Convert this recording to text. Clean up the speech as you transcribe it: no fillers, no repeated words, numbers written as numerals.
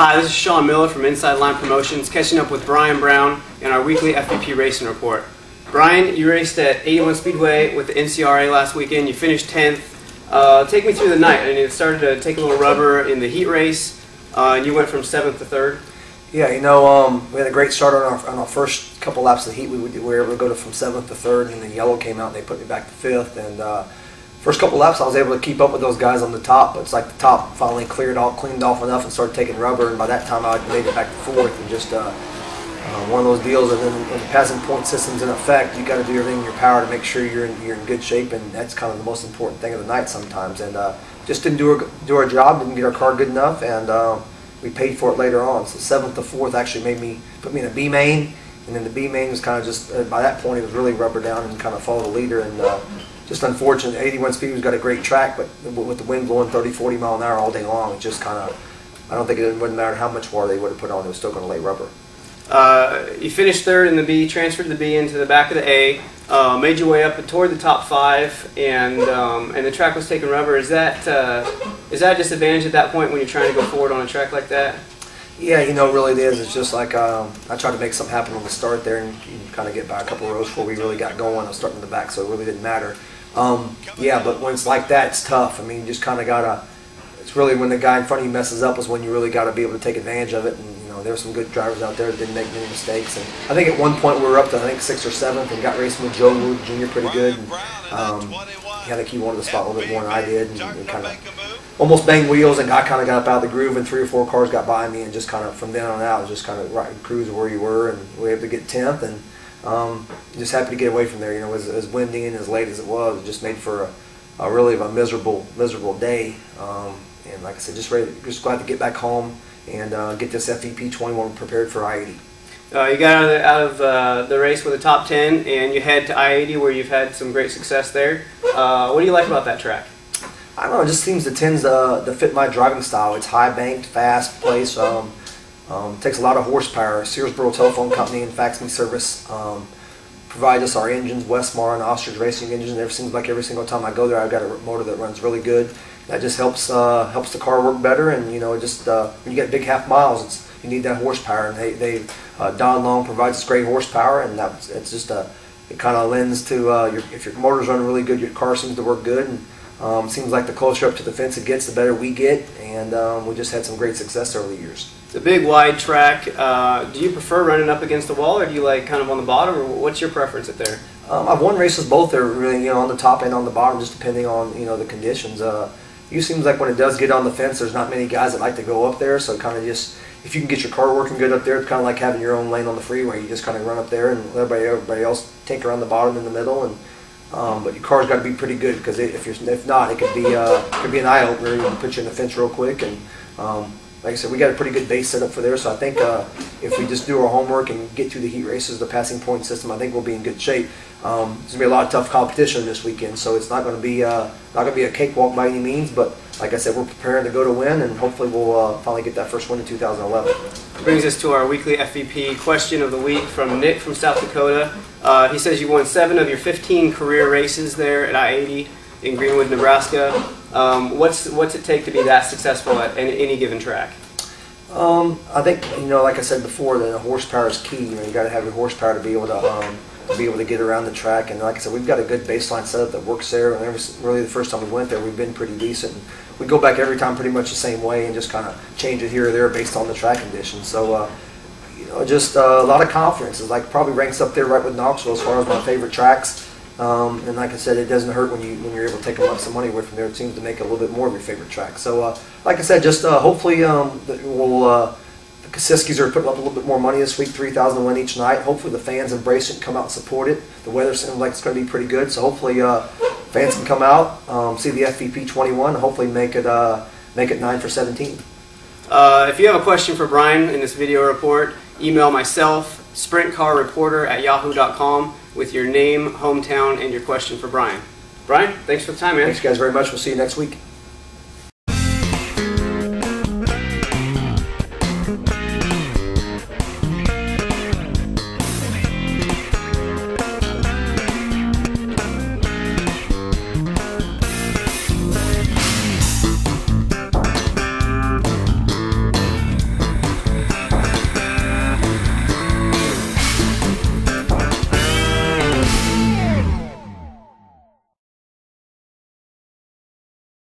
Hi, this is Shawn Miller from Inside Line Promotions, catching up with Brian Brown in our weekly FVP Racing Report. Brian, you raced at 81 Speedway with the NCRA last weekend. You finished 10th. Take me through the night. I mean, it started to take a little rubber in the heat race, and you went from 7th to 3rd. Yeah, you know, we had a great start on our first couple laps of the heat. We were able to go from 7th to 3rd, and then yellow came out and they put me back to 5th. And first couple laps I was able to keep up with those guys on the top, but it's like the top finally cleaned off enough and started taking rubber, and by that time I made it back to 4th, and just one of those deals. And then when the passing point system's in effect, you got to do everything in your power to make sure you're in good shape, and that's kind of the most important thing of the night sometimes. And just didn't do our job, didn't get our car good enough, and we paid for it later on. So 7th to 4th actually put me in a B main, and then the B main was kind of just by that point it was really rubber down and kind of follow the leader. And just unfortunate, 81 Speedway's got a great track, but with the wind blowing 30-40 mile an hour all day long, it just kind of, I don't think it wouldn't matter how much water they would have put on, it was still going to lay rubber. You finished 3rd in the B, transferred the B into the back of the A, made your way up toward the top 5, and the track was taking rubber. Is that a disadvantage at that point when you're trying to go forward on a track like that? Yeah, you know, it really is. It's just like I tried to make something happen on the start there and kind of get by a couple of rows before we really got going. I was starting in the back, so it really didn't matter. Yeah, but when it's like that, it's tough. I mean, you just kind of gotta. It's really when the guy in front of you messes up is when you really got to be able to take advantage of it. And you know, there were some good drivers out there that didn't make many mistakes. And I think at one point we were up to 6th or 7th and got racing with Joe Wood Jr. pretty good. And, I think he wanted the spot a little bit more than I did, and kind of almost banged wheels, and I kind of got up out of the groove, and 3 or 4 cars got by me, and just kind of from then on out, just kind of right cruise where you were, and we were able to get 10th, and just happy to get away from there. You know, as windy and as late as it was, it just made for a really miserable day. And like I said, just glad to get back home and get this FVP 21 prepared for I-80. You got out of the race with a top 10, and you head to I-80 where you've had some great success there. What do you like about that track? I don't know, it just tends to fit my driving style. It's high banked, fast place, takes a lot of horsepower. Searsboro Telephone Company and Fax Me Service provide us our engines, Westmar and Ostrich Racing engines, and it seems like every single time I go there I've got a motor that runs really good. That just helps the car work better, and you know, just when you get big half miles, you need that horsepower, and Don Long provides us great horsepower, and it's just it kind of lends to if your motor's running really good, your car seems to work good, and seems like the closer up to the fence it gets, the better we get, and we just had some great success over the years. It's a big wide track. Do you prefer running up against the wall, or do you like kind of on the bottom, or what's your preference at there? I've won races both there, really, you know, on the top and on the bottom, just depending on, you know, the conditions. It seems like when it does get on the fence, there's not many guys that like to go up there, so kind of just, if you can get your car working good up there, it's kind of like having your own lane on the freeway. You just kind of run up there and let everybody else take around the bottom in the middle, and but your car's got to be pretty good, because if not, it could be an eye opener. You can put you in the fence real quick, and like I said, we got a pretty good base set up for there. So I think if we just do our homework and get through the heat races, the passing point system, I think we'll be in good shape. There's gonna be a lot of tough competition this weekend, so it's not gonna be a cakewalk by any means. But like I said, we're preparing to go to win, and hopefully we'll finally get that first win in 2011. Brings us to our weekly FVP question of the week from Nick from South Dakota. He says you won 7 of your 15 career races there at I-80 in Greenwood, Nebraska. What's it take to be that successful at any given track? I think, you know, like I said before, the horsepower is key. You know, you got to have your horsepower to be able to get around the track. And like I said, we've got a good baseline setup that works there. And really, the first time we went there, we've been pretty decent. And we go back every time pretty much the same way, and just kind of change it here or there based on the track conditions. So, you know, just a lot of confidence. It's like probably ranks up there right with Knoxville as far as my favorite tracks. And like I said, it doesn't hurt when you're able to take some money away from there. It seems to make it a little bit more of your favorite track. So, like I said, just hopefully the Kosiskis are putting up a little bit more money this week, $3,000 to win each night. Hopefully the fans embrace it and come out and support it. The weather seems like it's going to be pretty good, so hopefully fans can come out, see the FVP 21, and hopefully make it 9 for 17. If you have a question for Brian in this video report, email myself, sprintcarreporter@yahoo.com, with your name, hometown, and your question for Brian. Brian, thanks for the time, man. Thanks, guys, very much. We'll see you next week.